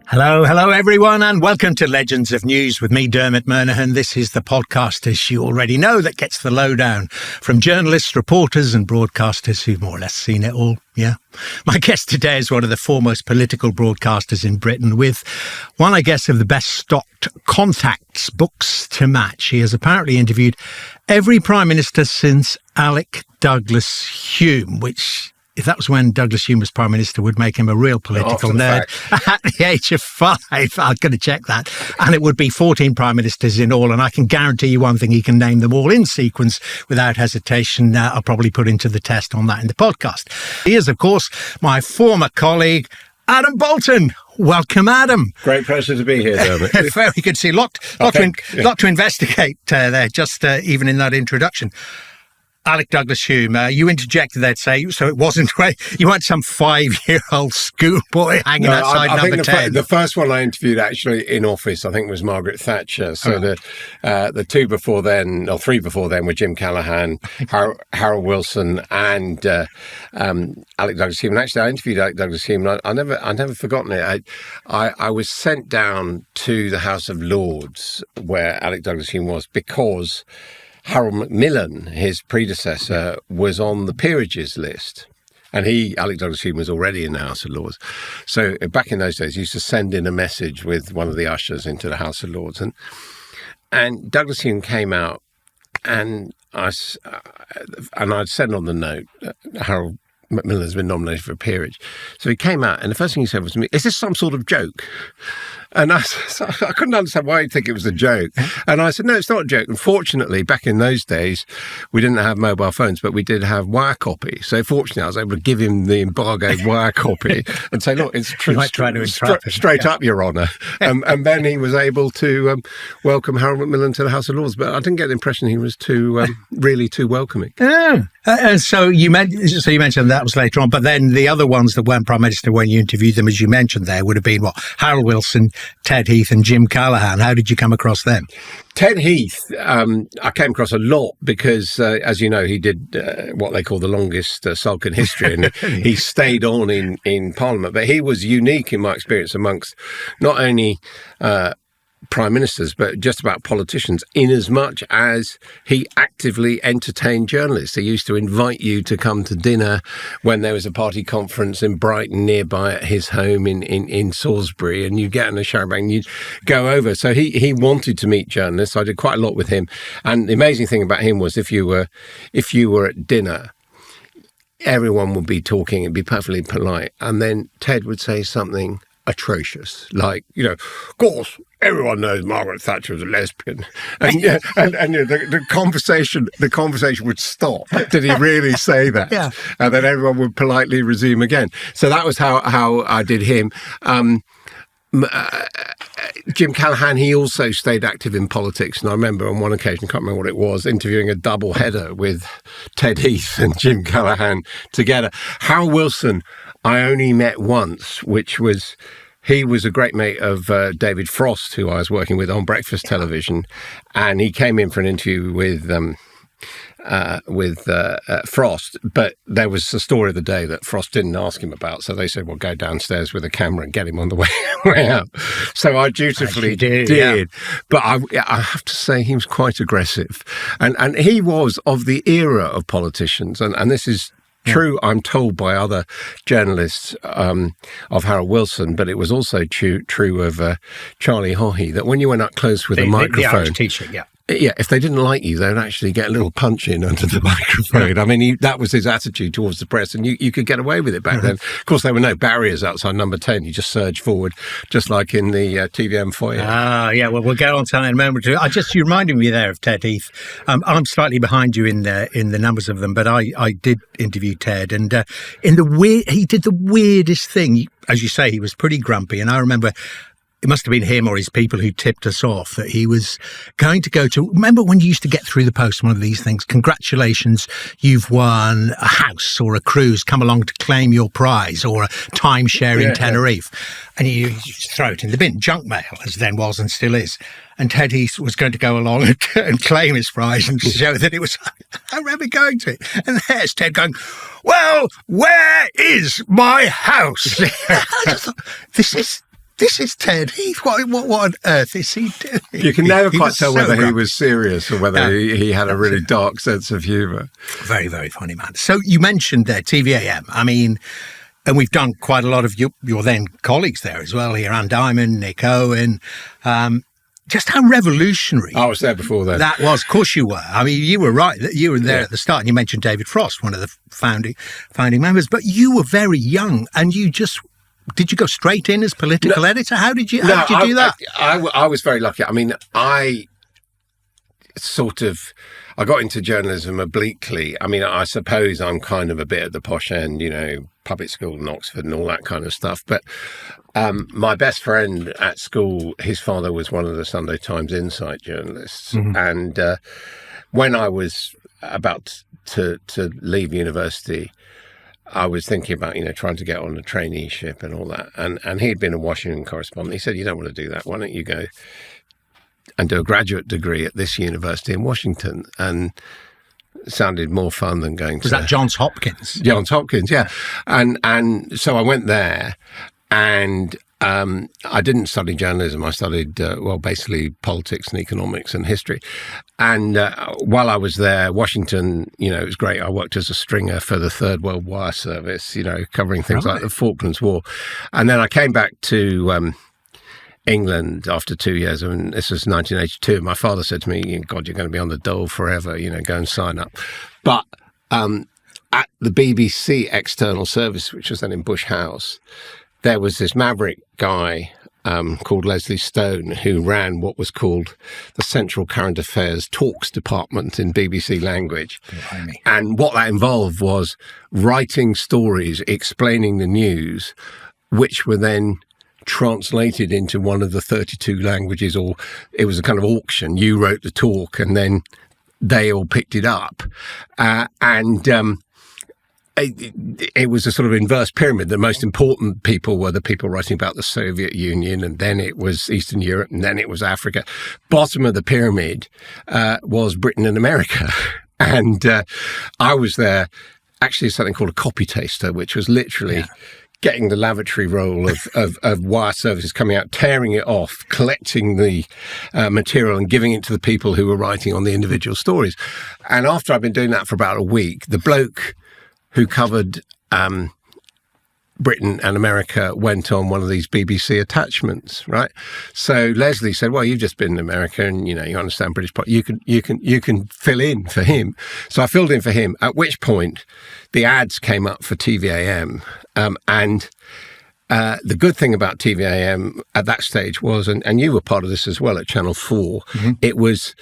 Hello everyone, and welcome to Legends of News with me, Dermot Murnaghan. This is the podcast, as you already know, that gets the lowdown from journalists, reporters and broadcasters who've more or less seen it all. Yeah. My guest today is one of the foremost political broadcasters in Britain, with one, I guess, of the best stocked contacts books to match. He has apparently interviewed every Prime Minister since Alec Douglas-Home, which, if that was when Douglas-Home was Prime Minister, would make him a real political nerd at the age of 5. I'm going to check that. And it would be 14 Prime Ministers in all. And I can guarantee you one thing, he can name them all in sequence without hesitation. I'll probably put into the test on that in the podcast. He is, of course, my former colleague, Adam Boulton. Welcome, Adam. Great pleasure to be here, Dermot. Very good to see. Lot to investigate there, just even in that introduction. Alec Douglas-Home, you interjected there to say, so it wasn't great. You weren't some 5-year-old schoolboy hanging outside number 10. The first one I interviewed actually in office, I think, was Margaret Thatcher. So the two before then, or three before then, were Jim Callaghan, Harold Wilson, and Alec Douglas-Home. And actually, I interviewed Alec Douglas-Home. I never forgotten it. I was sent down to the House of Lords where Alec Douglas-Home was because Harold Macmillan, his predecessor, was on the peerages list. And Alec Douglas-Home, was already in the House of Lords. So back in those days, he used to send in a message with one of the ushers into the House of Lords. And Douglas-Home came out, and I'd said on the note, Harold Macmillan has been nominated for a peerage. So he came out, and the first thing he said was to me, "Is this some sort of joke?" And I couldn't understand why he'd think it was a joke. And I said, "No, it's not a joke." And fortunately, back in those days, we didn't have mobile phones, but we did have wire copy. So fortunately, I was able to give him the embargoed wire copy and say, "Look, it's true, straight up, Your Honour." And then he was able to welcome Harold Macmillan to the House of Lords. But I didn't get the impression he was really too welcoming. So you mentioned that was later on, but then the other ones that weren't Prime Minister when you interviewed them, as you mentioned there, would have been what? Harold Wilson, Ted Heath and Jim Callaghan. How did you come across them? Ted Heath, I came across a lot because, as you know, he did what they call the longest sulk in history, and he stayed on in Parliament. But he was unique in my experience amongst not only Prime Ministers, but just about politicians, in as much as he actively entertained journalists. He used to invite you to come to dinner when there was a party conference in Brighton nearby at his home in Salisbury, and you'd get on a chauffeur and you'd go over. So he wanted to meet journalists. I did quite a lot with him. And the amazing thing about him was if you were at dinner, everyone would be talking and be perfectly polite. And then Ted would say something atrocious, like, of course, everyone knows Margaret Thatcher was a lesbian, and the conversation would stop. Did he really say that? Yeah. And then everyone would politely resume again. So that was how I did him. Jim Callaghan, he also stayed active in politics, and I remember on one occasion, can't remember what it was, interviewing a double header with Ted Heath and Jim Callaghan together. Harold Wilson, I only met once, he was a great mate of David Frost, who I was working with on breakfast television, and he came in for an interview with Frost, but there was a story of the day that Frost didn't ask him about, so they said, "Well, go downstairs with a camera and get him on the way out." So I dutifully did. Yeah. But I have to say he was quite aggressive, and he was of the era of politicians, and this is true, I'm told, by other journalists of Harold Wilson, but it was also true of Charlie Haughey, that when you went up close with a microphone, the Irish teacher, yeah, if they didn't like you, they'd actually get a little punch in under the microphone. I mean, that was his attitude towards the press, and you could get away with it back then. Of course, there were no barriers outside number 10. You just surged forward, just like in the TVM foyer. Yeah, well, we'll get on to that in a moment. You reminded me there of Ted Heath. I'm slightly behind you in the numbers of them, but I did interview Ted, and he did the weirdest thing. As you say, he was pretty grumpy, and I remember it must have been him or his people who tipped us off that he was going to go to... Remember when you used to get through the post one of these things? Congratulations, you've won a house or a cruise, come along to claim your prize, or a timeshare in Tenerife. And you just throw it in the bin, junk mail, as then was and still is. And Ted Heath was going to go along and claim his prize and show that it was... I remember going to it. And there's Ted going, "Well, where is my house?" I just thought, this is Ted Heath. What on earth is he doing? You can never quite tell whether grumpy. he was serious or whether he had a really dark sense of humour. Very, very funny man. So you mentioned there TVAM. I mean, and we've done quite a lot of your then colleagues there as well here, Anne Diamond, Nick Owen. Just how revolutionary. I was there before then. That was, of course you were. I mean, you were right. You were there at the start. And you mentioned David Frost, one of the founding members. But you were very young, and did you go straight in as political editor? How did you do that? I was very lucky. I mean, I got into journalism obliquely. I mean, I suppose I'm kind of a bit at the posh end, public school in Oxford and all that kind of stuff. But my best friend at school, his father was one of the Sunday Times Insight journalists. Mm-hmm. And when I was about to leave university, I was thinking about, trying to get on a traineeship and all that. And he'd been a Washington correspondent. He said, you don't want to do that. Why don't you go and do a graduate degree at this university in Washington? And it sounded more fun than going Was that Johns Hopkins? Johns Hopkins, yeah. And so I went there, and I didn't study journalism. I studied, basically politics and economics and history. And while I was there, Washington, it was great. I worked as a stringer for the Third World Wire Service, covering things like the Falklands War. And then I came back to England after 2 years, and this was 1982. My father said to me, God, you're going to be on the dole forever, go and sign up. But at the BBC External Service, which was then in Bush House, there was this maverick guy called Leslie Stone, who ran what was called the Central Current Affairs Talks Department in BBC language. Blimey. And what that involved was writing stories, explaining the news, which were then translated into one of the 32 languages, or it was a kind of auction. You wrote the talk and then they all picked it up. It was a sort of inverse pyramid. The most important people were the people writing about the Soviet Union, and then it was Eastern Europe, and then it was Africa. Bottom of the pyramid was Britain and America. And I was there actually something called a copy taster, which was literally getting the lavatory roll of wire services coming out, tearing it off, collecting the material and giving it to the people who were writing on the individual stories. And after I'd been doing that for about a week, the bloke who covered Britain and America went on one of these BBC attachments, right? So Leslie said, well, you've just been in America and, you understand British politics. You can fill in for him. So I filled in for him, at which point the ads came up for TVAM. And the good thing about TVAM at that stage was, and you were part of this as well at Channel 4, it was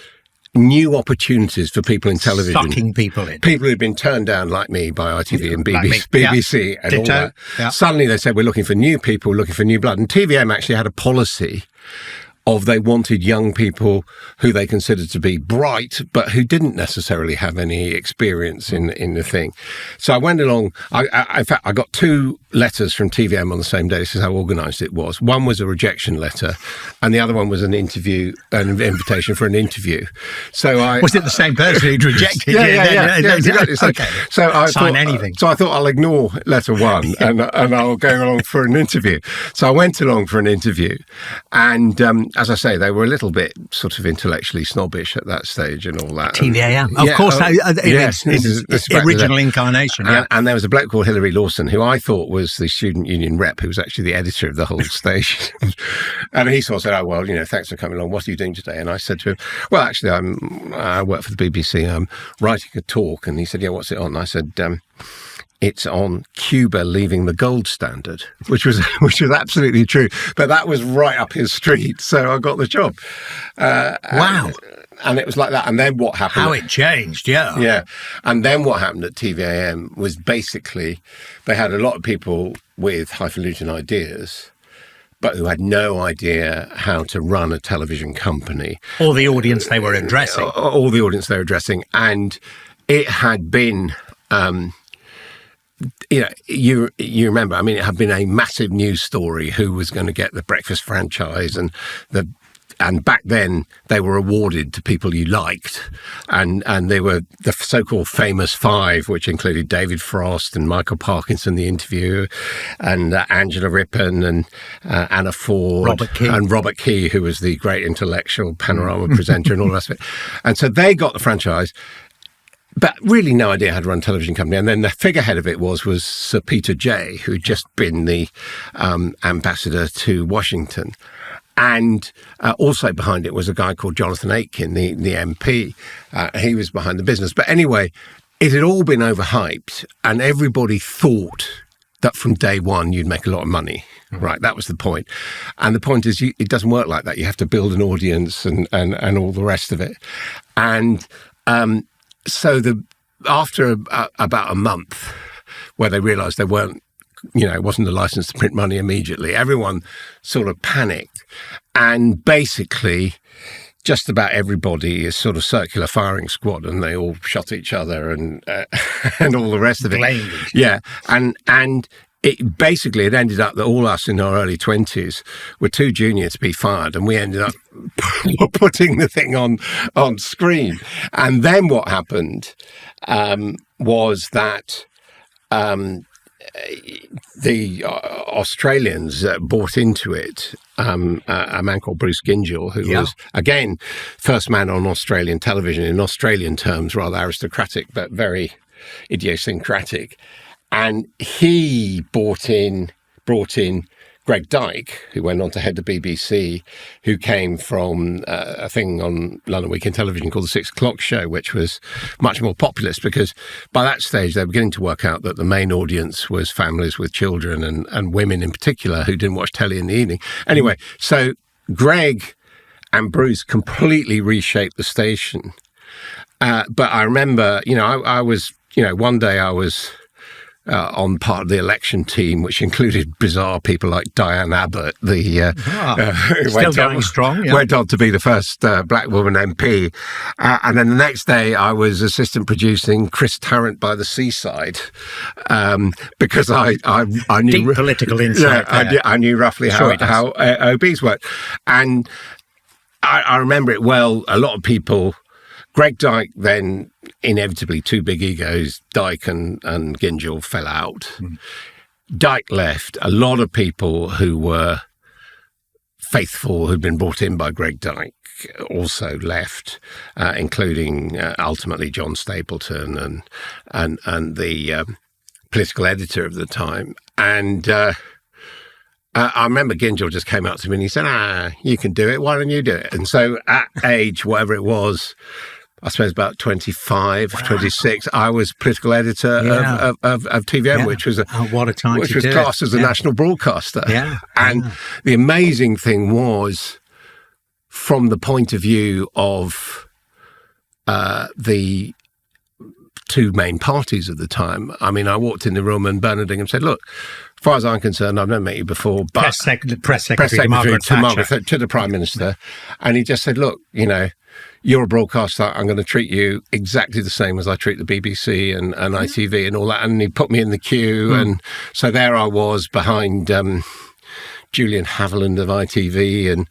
new opportunities for people in television. Sucking people in. People who'd been turned down like me by ITV and BBC and all that. Yeah. Suddenly they said, we're looking for new people, looking for new blood. And TVM actually had a policy of they wanted young people who they considered to be bright, but who didn't necessarily have any experience in the thing. So I went along. In fact, I got 2 letters from TVM on the same day. This is how organised it was. One was a rejection letter, and the other one was an invitation for an interview. So was it the same person who'd rejected you? Yeah, exactly. So, okay. So I sign anything. So I thought I'll ignore letter 1 and I'll go along for an interview. So I went along for an interview, and as I say, they were a little bit sort of intellectually snobbish at that stage and all that. TVAM, of course, its original incarnation. And there was a bloke called Hilary Lawson, who I thought was the student union rep, who was actually the editor of the whole station. And he sort of said, oh, well, thanks for coming along. What are you doing today? And I said to him, well, actually, I work for the BBC. I'm writing a talk. And he said, yeah, what's it on? And I said, it's on Cuba leaving the gold standard, which was absolutely true. But that was right up his street, so I got the job. Wow. And it was like that. And then what happened? How it changed, yeah. Yeah. And then what happened at TVAM was basically they had a lot of people with highfalutin ideas, but who had no idea how to run a television company. Or the audience they were addressing. All the audience they were addressing. And it had been... you remember, I mean, it had been a massive news story who was going to get the breakfast franchise and the back then they were awarded to people you liked, and they were the so-called famous five, which included David Frost and Michael Parkinson, the interviewer, and Angela Rippon and Anna Ford and Robert Key, who was the great intellectual panorama presenter and all the rest of it. And so they got the franchise, but really no idea how to run a television company. And then the figurehead of it was Sir Peter Jay, who'd just been the ambassador to Washington. And also behind it was a guy called Jonathan Aitken, the MP. He was behind the business. But anyway, it had all been overhyped, and everybody thought that from day one you'd make a lot of money. Right, that was the point. And the point is, it doesn't work like that. You have to build an audience and all the rest of it. And so after about a month, where they realised they weren't, it wasn't a license to print money immediately, everyone sort of panicked. And basically, just about everybody is sort of circular firing squad, and they all shot each other and all the rest of it. Blamed. Yeah, and it basically, it ended up that all us in our early 20s were too junior to be fired, and we ended up putting the thing on screen. And then what happened was that the Australians bought into it. A man called Bruce Gyngell, who was, again, first man on Australian television, in Australian terms, rather aristocratic, but very idiosyncratic. And he brought in Greg Dyke, who went on to head the BBC, who came from a thing on London Weekend Television called The 6 O'Clock Show, which was much more populist, because by that stage they were beginning to work out that the main audience was families with children and women in particular who didn't watch telly in the evening. Anyway, so Greg and Bruce completely reshaped the station. But I remember, I was, one day I was on part of the election team, which included bizarre people like Diane Abbott, went on to be the first black woman MP. And then the next day I was assistant producing Chris Tarrant by the Seaside, because I knew deep political insight. I knew roughly how OBs worked. And I remember it well. A lot of people, Greg Dyke, then inevitably two big egos, Dyke and Gyngell, fell out. Dyke left. A lot of people who were faithful, who'd been brought in by Greg Dyke, also left, including ultimately John Stapleton and the political editor of the time. And I remember Gyngell just came up to me and he said, you can do it. Why don't you do it? And so at age, whatever it was, I suppose about 25, 26, I was political editor of TVM, which was what a time which was classed as a national broadcaster. And the amazing thing was, from the point of view of the two main parties at the time, I mean, I walked in the room and Bernard Ingham said, look, as far as I'm concerned, I've never met you before, but press secretary to Margaret Thatcher. To the Prime Minister. And he just said, look, you're a broadcaster, I'm going to treat you exactly the same as I treat the BBC and ITV and all that. And he put me in the queue. And so there I was behind Julian Haviland of ITV and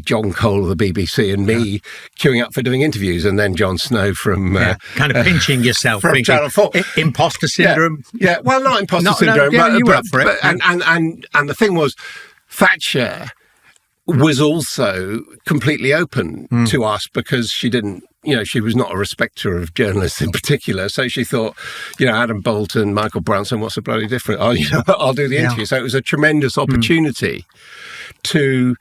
John Cole of the BBC and me queuing up for doing interviews. And then Jon Snow from... kind of pinching yourself. From Channel 4. Imposter syndrome. Yeah, well, not imposter syndrome. You were up for it. And the thing was, Thatcher was also completely open to us, because she didn't, she was not a respecter of journalists in particular. So she thought, Adam Boulton, Michael Brownson, what's the bloody difference? I'll do the interview. So it was a tremendous opportunity to,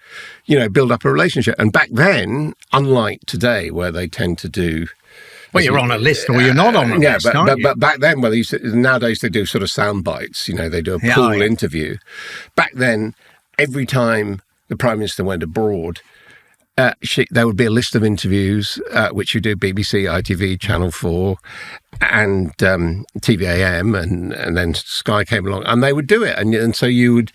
build up a relationship. And back then, unlike today, where they tend to do... Well, you're on a list or you're not on a list, but back then, nowadays they do sort of sound bites, they do a pool interview. Back then, every time the Prime Minister went abroad, there would be a list of interviews, which you do BBC, ITV, Channel 4, and TVAM, and then Sky came along, and they would do it. And so you would,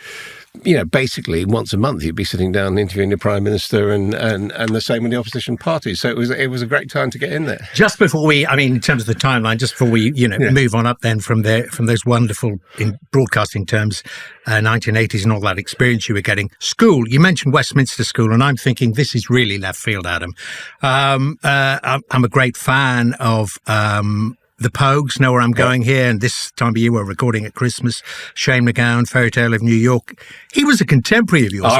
basically once a month you'd be sitting down interviewing the Prime Minister and the same with the opposition parties. So it was a great time to get in there. Just before in terms of the timeline, just before we, move on up then from those wonderful, in broadcasting terms, 1980s and all that experience you were getting. School, you mentioned Westminster School, and I'm thinking this is really left field, Adam. I'm a great fan of the Pogues, Know Where I'm Going Here, and this time of year we're recording at Christmas. Shane MacGowan, Fairy Tale of New York. He was a contemporary of yours.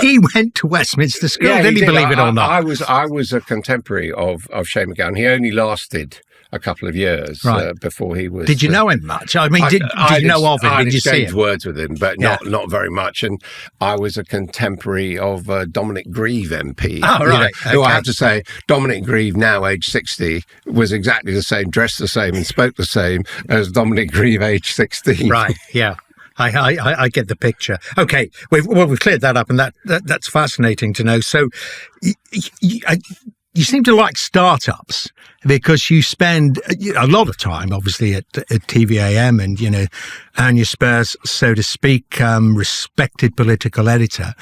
He went to Westminster School, didn't he, believe it or not? I was a contemporary of Shane MacGowan. He only lasted a couple of years before he was... Did you know him much? I mean, did you know of him? Did you see him? Words with him, but not very much. And I was a contemporary of Dominic Grieve MP. Oh, right. Who I have to say, Dominic Grieve, now age 60, was exactly the same, dressed the same and spoke the same as Dominic Grieve, age 16. Right, yeah. I get the picture. Okay, we've cleared that up, and that's fascinating to know. So you seem to like startups because you spend a lot of time, obviously, at TVAM and, earn your spurs, so to speak, respected political editor.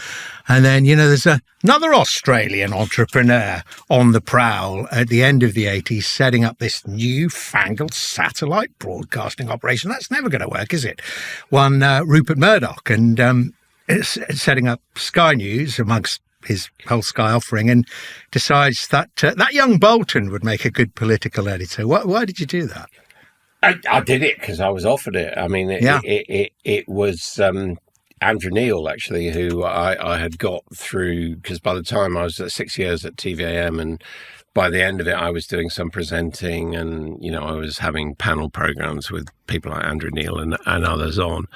And then, there's another Australian entrepreneur on the prowl at the end of the 80s setting up this newfangled satellite broadcasting operation. That's never going to work, is it? One, Rupert Murdoch, and setting up Sky News amongst his whole Sky offering, and decides that that young Boulton would make a good political editor. Why did you do that? I did it because I was offered it. I mean, it was Andrew Neil, actually, who I had got through, because by the time I was 6 years at TVAM, and by the end of it, I was doing some presenting, and, I was having panel programs with people like Andrew Neil and others on.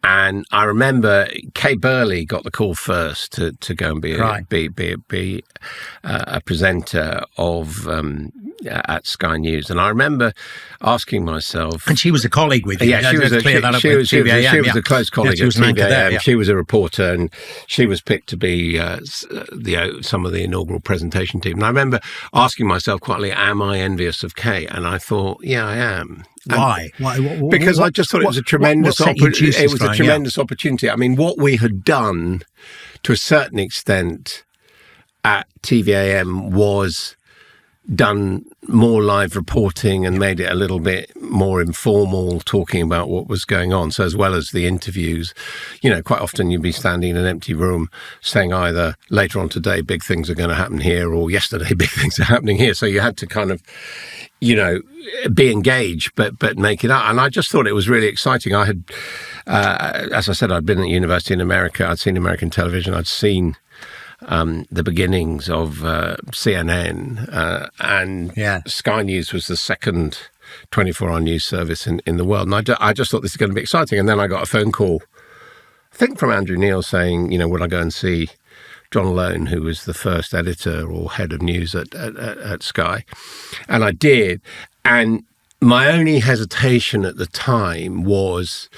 And I remember Kay Burley got the call first to go and be a presenter of at Sky News. And I remember asking myself... And she was a colleague with you. Yeah, she was a close colleague at TVAM. She was a reporter, and she was picked to be some of the inaugural presentation team. And I remember asking myself quietly, am I envious of Kay? And I thought, yeah, I am. Why? Because I just thought it was a tremendous opportunity. It was a tremendous opportunity. I mean, what we had done to a certain extent at TVAM was done more live reporting and made it a little bit more informal, talking about what was going on. So as well as the interviews, quite often you'd be standing in an empty room saying either later on today, big things are going to happen here, or yesterday, big things are happening here. So you had to kind of, be engaged, but make it up. And I just thought it was really exciting. I had, as I said, I'd been at university in America. I'd seen American television. I'd seen the beginnings of CNN, and Sky News was the second 24-hour news service in the world. And I just thought this is going to be exciting. And then I got a phone call, I think from Andrew Neil, saying, would I go and see John Lone, who was the first editor or head of news at Sky? And I did. And my only hesitation at the time was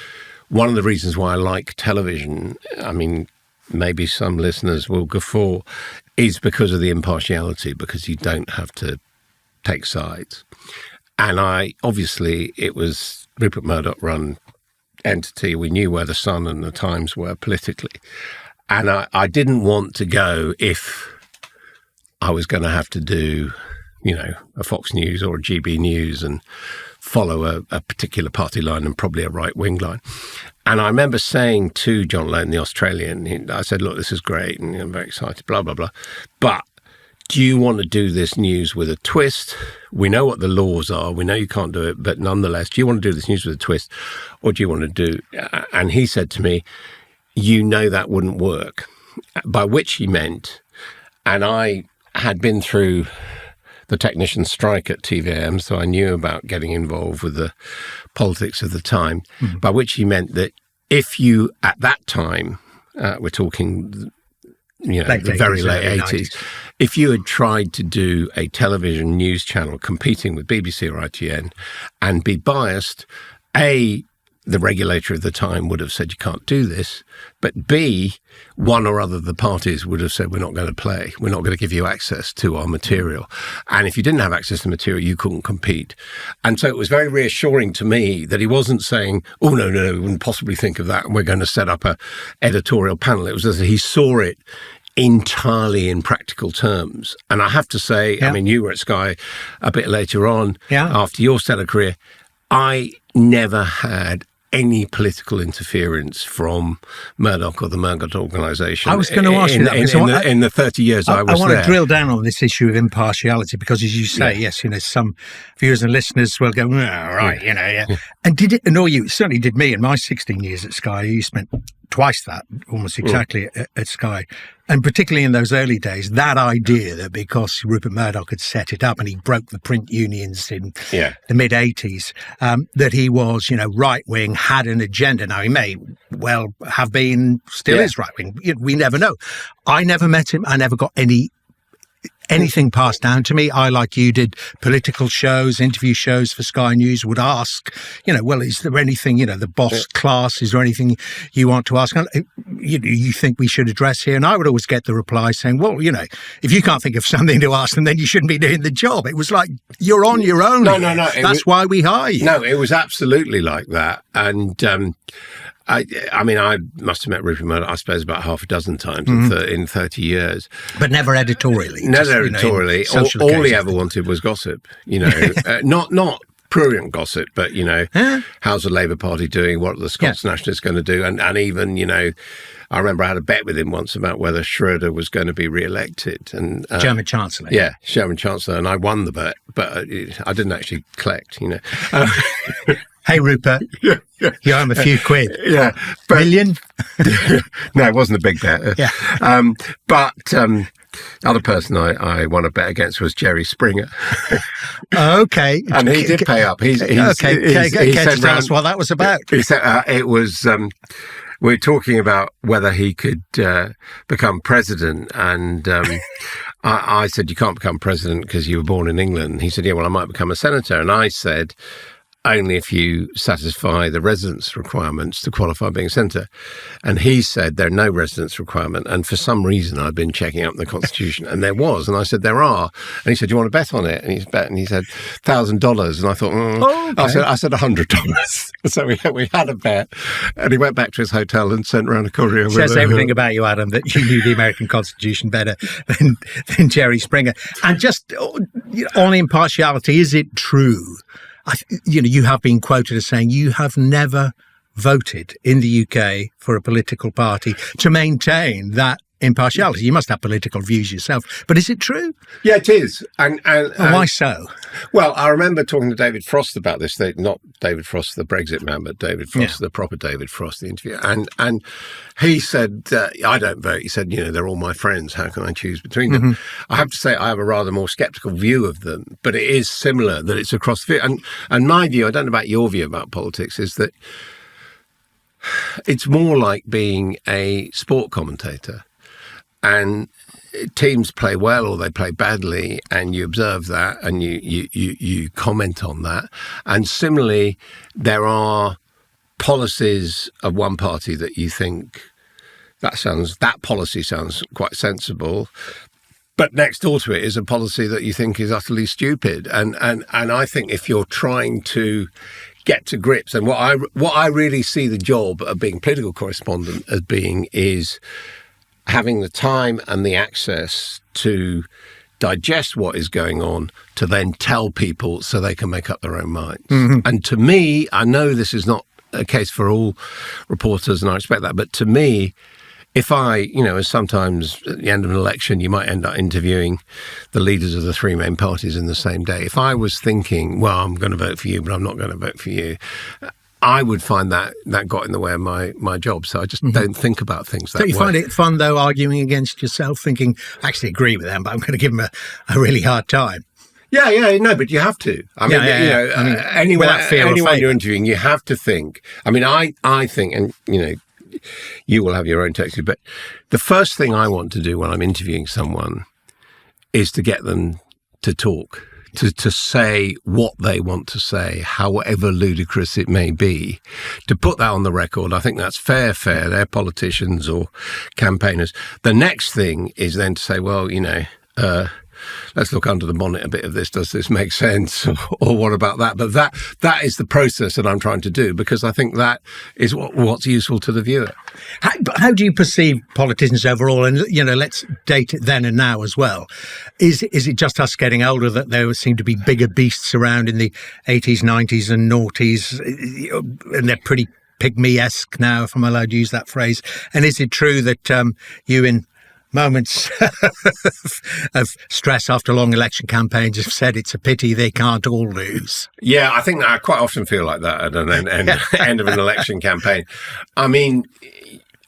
one of the reasons why I like television. I mean, maybe some listeners will guffaw, is because of the impartiality, because you don't have to take sides. And obviously, it was Rupert Murdoch run entity. We knew where the Sun and the Times were politically. And I didn't want to go if I was going to have to do, a Fox News or a GB News and follow a particular party line and probably a right-wing line. And I remember saying to John Lone, the Australian, I said, look, this is great and I'm very excited, blah, blah, blah. But do you want to do this news with a twist? We know what the laws are. We know you can't do it. But nonetheless, do you want to do this news with a twist, or do you want to do... And he said to me, that wouldn't work. By which he meant, and I had been through the technician strike at TVAM, so I knew about getting involved with the politics of the time, by which he meant that if you, at that time, we're talking, the very late 80s, if you had tried to do a television news channel competing with BBC or ITN and be biased, the regulator of the time would have said you can't do this, but B, one or other of the parties would have said we're not going to play, we're not going to give you access to our material. And if you didn't have access to material, you couldn't compete. And so it was very reassuring to me that he wasn't saying, oh, no, we wouldn't possibly think of that, and we're going to set up a editorial panel. It was as he saw it entirely in practical terms. And I have to say, I mean, you were at Sky a bit later on after your stellar career. I never had any political interference from Murdoch or the Murdoch organisation. I was going to ask you that. In the 30 years I was there. I want to drill down on this issue of impartiality because, as you say, yes, some viewers and listeners will go, right, And did it annoy you? It certainly did me in my 16 years at Sky. You spent twice that, almost exactly, at Sky. And particularly in those early days, that idea that because Rupert Murdoch had set it up and he broke the print unions in the mid-'80s, that he was, right-wing, had an agenda. Now, he may well have been, still is right-wing. We never know. I never met him. I never got anything passed down to me. I, like you did, political shows, interview shows for Sky News, would ask, well, is there anything, the boss class, is there anything you want to ask? You think we should address here? And I would always get the reply saying, well, if you can't think of something to ask them, then you shouldn't be doing the job. It was like, you're on your own. No. That's why we hire you. No, it was absolutely like that. And, I mean, I must have met Rupert Murdoch, I suppose, about half a dozen times in 30 years. But never editorially. Never editorially. All he ever wanted was gossip, not prurient gossip, but, how's the Labour Party doing? What are the Scots Nationalists going to do? And even, I remember I had a bet with him once about whether Schroeder was going to be re-elected. And German Chancellor. Yeah, German Chancellor. And I won the bet, but I didn't actually collect, Hey, Rupert, you owe him a few quid. Yeah. Million? No, it wasn't a big bet. Other person I won a bet against was Jerry Springer. Okay. And he did pay up. He tell us what that was about. He said it was... we're talking about whether he could become president, and I said, you can't become president because you were born in England. He said, yeah, well, I might become a senator. And I said, only if you satisfy the residence requirements to qualify being a senator. And he said there are no residence requirement. And for some reason, I'd been checking up the Constitution, and there was. And I said, there are. And he said, do you want to bet on it? And he said, $1,000. And I thought, okay. I said $100. So we had a bet. And he went back to his hotel and sent round a courier. Says everything about you, Adam, that you knew the American Constitution better than Jerry Springer. And just on impartiality, is it true? You have been quoted as saying you have never voted in the UK for a political party to maintain that impartiality. You must have political views yourself, but is it true? Yeah, it is. And why so? Well, I remember talking to David Frost about this. Not David Frost, the Brexit man, but David Frost, the proper David Frost, the interview. And he said, I don't vote. He said, they're all my friends. How can I choose between them? I have to say, I have a rather more sceptical view of them, but it is similar that it's across the field. And my view, I don't know about your view about politics, is that it's more like being a sport commentator. And teams play well or they play badly, and you observe that and you comment on that. And similarly, there are policies of one party that you think that policy sounds quite sensible, but next door to it is a policy that you think is utterly stupid. And I think if you're trying to get to grips, and what I really see the job of being political correspondent as being is having the time and the access to digest what is going on, to then tell people so they can make up their own minds. And to me, I know this is not a case for all reporters, and I respect that, but to me, if I, as sometimes at the end of an election, you might end up interviewing the leaders of the three main parties in the same day. If I was thinking, well, I'm going to vote for you, but I'm not going to vote for you, I would find that got in the way of my job. So I just don't think about things that way. Don't you find it fun, though, arguing against yourself, thinking, I actually agree with them, but I'm going to give them a really hard time? Yeah, no, but you have to. Anyone you're interviewing, you have to think. I mean, I think, and, you will have your own text, but the first thing I want to do when I'm interviewing someone is to get them to talk, to say what they want to say, however ludicrous it may be, to put that on the record. I think that's fair. They're politicians or campaigners. The next thing is then to say, well, let's look under the bonnet a bit of this. Does this make sense? Or what about that? But that is the process that I'm trying to do, because I think that is what's useful to the viewer. How do you perceive politicians overall? And, let's date it then and now as well. Is it just us getting older that there seem to be bigger beasts around in the 80s, 90s and noughties, and they're pretty pygmy-esque now, if I'm allowed to use that phrase? And is it true that you, in moments of stress after long election campaigns, have said it's a pity they can't all lose? Yeah, I think I quite often feel like that at an end of an election campaign. I mean,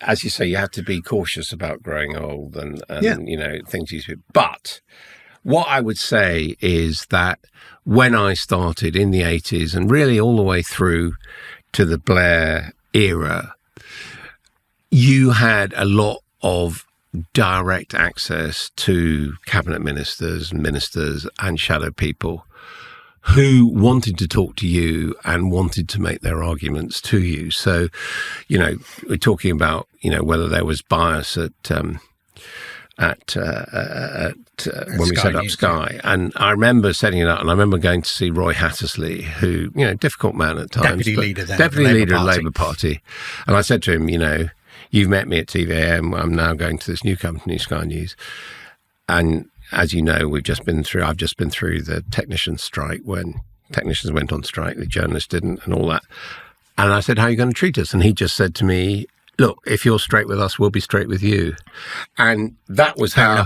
as you say, you have to be cautious about growing old and things used to be. But what I would say is that when I started in the 80s and really all the way through to the Blair era, you had a lot of direct access to cabinet ministers and shadow people who wanted to talk to you and wanted to make their arguments to you. So, we're talking about, whether there was bias at when we set up Sky. And I remember setting it up, and I remember going to see Roy Hattersley, who, difficult man at times. Deputy leader of the Labour Party. And I said to him, you've met me at TVAM. I'm now going to this new company, Sky News. And as you know, I've just been through the technicians' strike, when technicians went on strike, the journalists didn't, and all that. And I said, how are you going to treat us? And he just said to me, look, if you're straight with us, we'll be straight with you. And that was how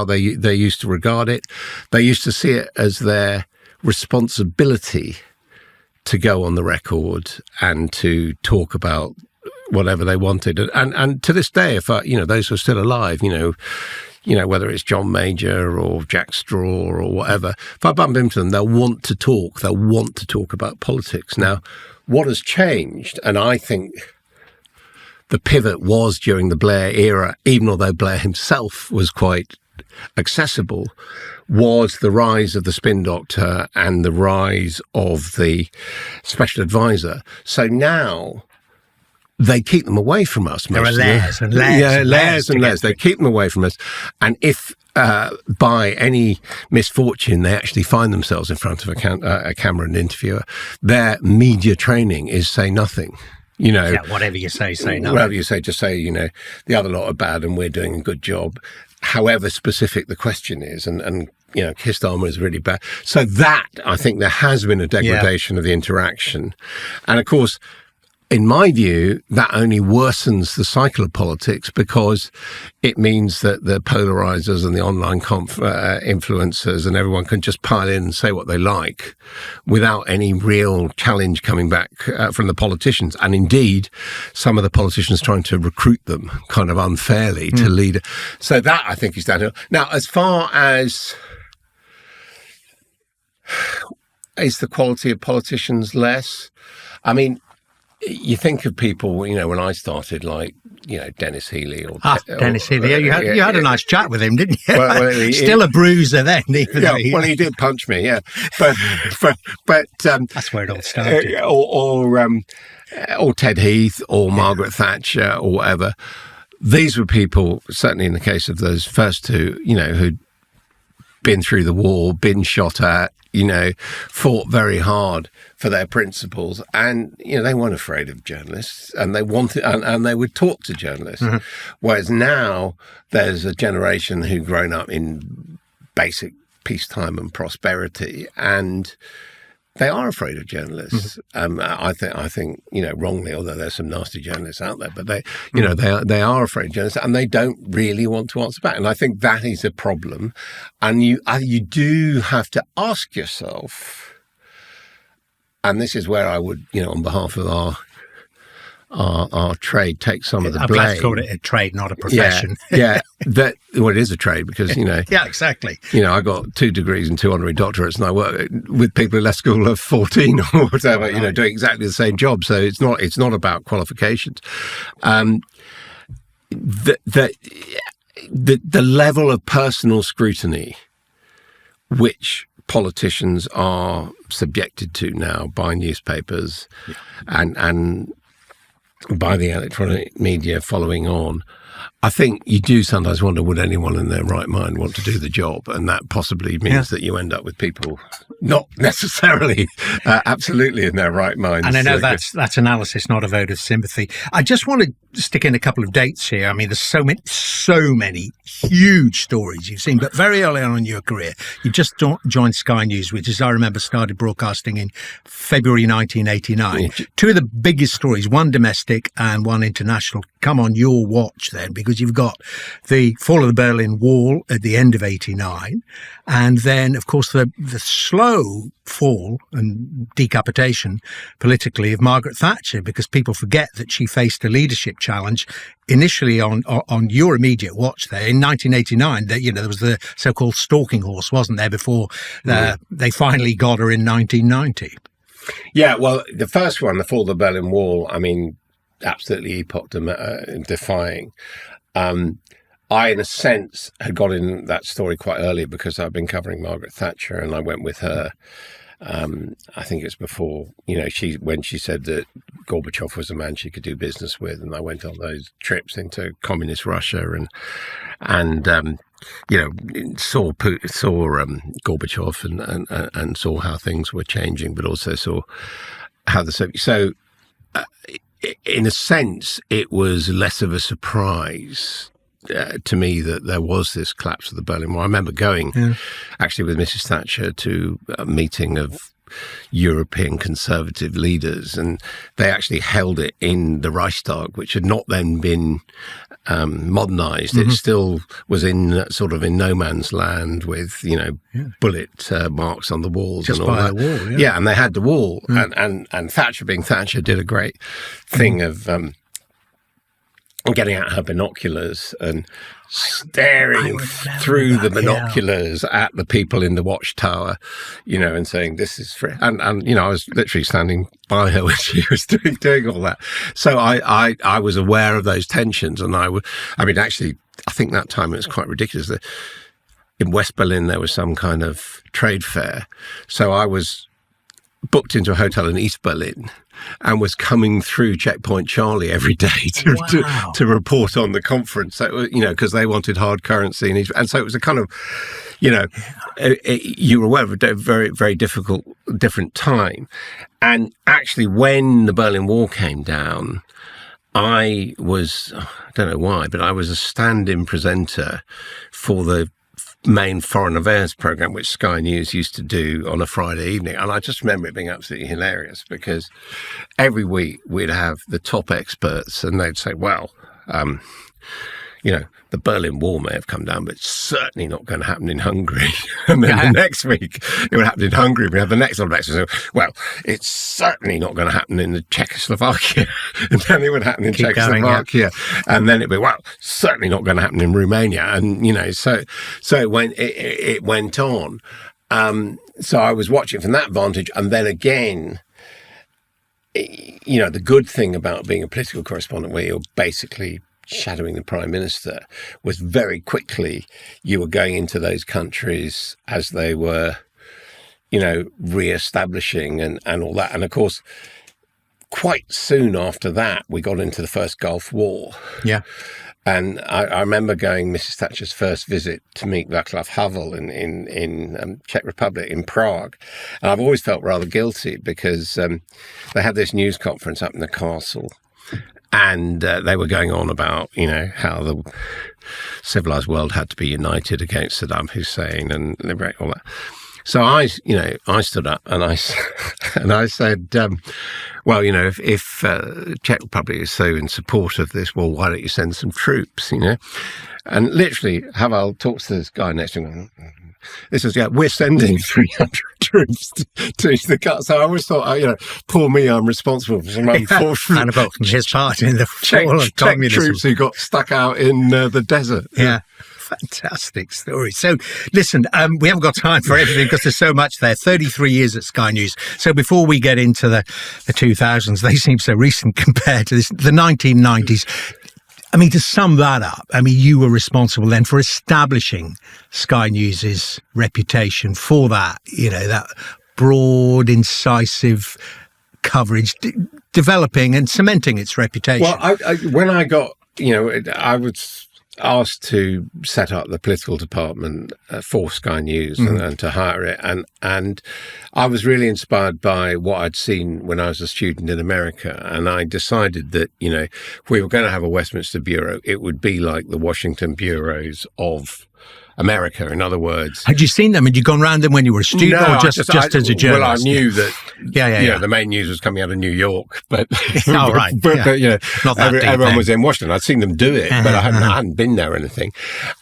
they used to regard it. They used to see it as their responsibility to go on the record and to talk about whatever they wanted. And to this day, if those who are still alive, whether it's John Major or Jack Straw or whatever, if I bump into them, they'll want to talk about politics. Now, what has changed, and I think the pivot was during the Blair era, even although Blair himself was quite accessible, was the rise of the spin doctor and the rise of the special advisor. So now they keep them away from us. There are layers and layers. Yeah, layers and layers. They keep them away from us. And if by any misfortune they actually find themselves in front of a camera and interviewer, their media training is say nothing. Whatever you say nothing. Whatever you say, just say, the other lot are bad and we're doing a good job, however specific the question is. And Keir Starmer is really bad. So that, I think there has been a degradation of the interaction. And of course, in my view, that only worsens the cycle of politics, because it means that the polarizers and the online influencers and everyone can just pile in and say what they like without any real challenge coming back from the politicians. And indeed, some of the politicians trying to recruit them kind of unfairly to lead. So that, I think, is downhill. Now, as far as is the quality of politicians less? I mean, you think of people, when I started, like, Dennis Healey or Dennis Healey. Yeah, you had a nice chat with him, didn't you? Well, Still a bruiser then. He did punch me. Yeah, but that's where it all started. Or Ted Heath or Margaret Thatcher or whatever. These were people, certainly in the case of those first two, who'd been through the war, been shot at, fought very hard for their principles, and they weren't afraid of journalists, and they wanted and they would talk to journalists. Mm-hmm. Whereas now there's a generation who've grown up in basic peacetime and prosperity, and they are afraid of journalists. Mm-hmm. I think wrongly, although there's some nasty journalists out there, but they are afraid of journalists, and they don't really want to answer back. And I think that is a problem. And you do have to ask yourself, and this is where I would, on behalf of our trade, take some of the blame. I'm glad to call it a trade, not a profession. Yeah, it is a trade, because, yeah, exactly. I got 2 degrees and 2 honorary doctorates, and I work with people who left school at 14 or whatever, doing exactly the same job. So it's not about qualifications. The level of personal scrutiny which politicians are subjected to now by newspapers and by the electronic media following on, I think you do sometimes wonder, would anyone in their right mind want to do the job? And that possibly means that you end up with people not necessarily absolutely in their right minds. And I know that's analysis, not a vote of sympathy. I just want to stick in a couple of dates here. I mean, there's so many huge stories you've seen, but very early on in your career, you just joined Sky News, which, as I remember, started broadcasting in February 1989. Two of the biggest stories, one domestic and one international, come on your watch then, because you've got the fall of the Berlin Wall at the end of 89, and then, of course, the slow fall and decapitation politically of Margaret Thatcher, because people forget that she faced a leadership challenge initially on your immediate watch there in 1989. That, you know, there was the so-called stalking horse, wasn't there, before they finally got her in 1990. Yeah, well, the first one, the fall of the Berlin Wall, I mean, absolutely epoch-defying. I, in a sense, had got in that story quite early because I've been covering Margaret Thatcher, and I went with her. I think it's before, you know, when she said that Gorbachev was a man she could do business with, and I went on those trips into communist Russia and you know, saw Gorbachev and saw how things were changing, but also saw how the Soviet. So, in a sense, it was less of a surprise to me that there was this collapse of the Berlin Wall. I remember going actually with Mrs. Thatcher to a meeting of European conservative leaders, and they actually held it in the Reichstag, which had not then been modernized. It still was in sort of in no man's land with, you know, bullet marks on the walls. Just and all by that. the wall, yeah, and they had the wall, and Thatcher, being Thatcher, did a great thing of getting out her binoculars and staring through the binoculars at the people in the watchtower, you know, and saying, this is free. And you know, I was literally standing by her when she was doing all that. So I was aware of those tensions, and I mean, actually, I think that time it was quite ridiculous that in West Berlin there was some kind of trade fair. So I was booked into a hotel in East Berlin and was coming through Checkpoint Charlie every day to report on the conference. So, you know, because they wanted hard currency. And so it was a kind of, you know, you were aware of a very, very different time. And actually, when the Berlin Wall came down, I was, I don't know why, but I was a stand-in presenter for the main foreign affairs program, which Sky News used to do on a Friday evening. And I just remember it being absolutely hilarious because every week we'd have the top experts and they'd say, well, you know, the Berlin Wall may have come down, but it's certainly not going to happen in Hungary. And then the next week it would happen in Hungary. We have the next one. So, well, it's certainly not going to happen in the Czechoslovakia. And then it would happen in Czechoslovakia. And then it'd be, well, certainly not going to happen in Romania. And, you know, so it went on. So I was watching from that vantage. And then again, you know, the good thing about being a political correspondent where you're basically shadowing the Prime Minister was very quickly you were going into those countries as they were, you know, re-establishing and all that. And of course, quite soon after that, we got into the first Gulf War. Yeah. And I remember going Mrs. Thatcher's first visit to meet Václav Havel in Czech Republic, in Prague. And I've always felt rather guilty because they had this news conference up in the castle. And they were going on about, you know, how the civilized world had to be united against Saddam Hussein and liberate all that. So I stood up and I said, well, you know, if Czech Republic is so in support of this, well, why don't you send some troops, you know? And literally, Havel talks to this guy next to him. This is, we're sending 300 troops to the cut. So I always thought, you know, poor me, I'm responsible for some unfortunate... and about his part in the fall of Czech communism. Troops who got stuck out in the desert. Yeah. Fantastic story. So, listen, we haven't got time for everything because there's so much there. 33 years at Sky News. So before we get into the 2000s, they seem so recent compared to this, the 1990s. I mean, to sum that up, I mean, you were responsible then for establishing Sky News's reputation for that, that broad, incisive coverage, developing and cementing its reputation. Well, when I got, I was asked to set up the political department for Sky News and to hire it. And I was really inspired by what I'd seen when I was a student in America. And I decided that, if we were going to have a Westminster bureau, it would be like the Washington bureaus of America. In other words, had you seen them? Had you gone around them when you were a student, or just as a journalist? Well, I knew that. The main news was coming out of New York, but right. Not that everyone was in Washington. I'd seen them do it, but I hadn't been there or anything.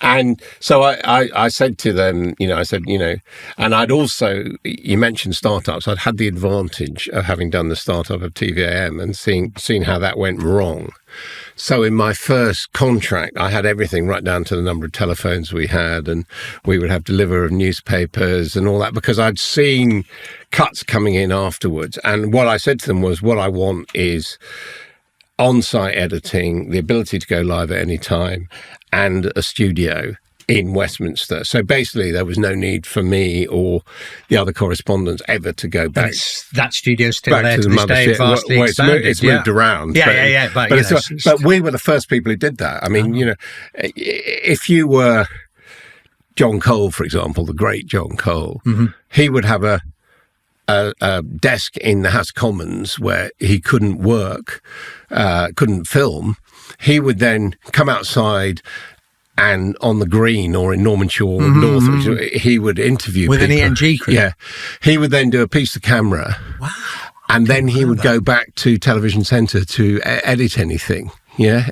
And so I said to them, and I'd also, you mentioned startups. I'd had the advantage of having done the startup of TVAM and seen how that went wrong. So in my first contract, I had everything right down to the number of telephones we had, and we would have deliver of newspapers and all that, because I'd seen cuts coming in afterwards. And what I said to them was, what I want is on-site editing, the ability to go live at any time, and a studio in Westminster. So basically, there was no need for me or the other correspondents ever to go back. That studio's still back there to this day, vastly expanded. It's moved around. But we were the first people who did that. I mean, if you were John Cole, for example, the great John Cole, he would have a desk in the House of Commons where he couldn't work, couldn't film. He would then come outside, and on the Green or in Normanshire North, he would interview with people. An ENG crew. Yeah. He would then do a piece of camera. Wow. And then he would go back to Television Centre to edit anything. Yeah.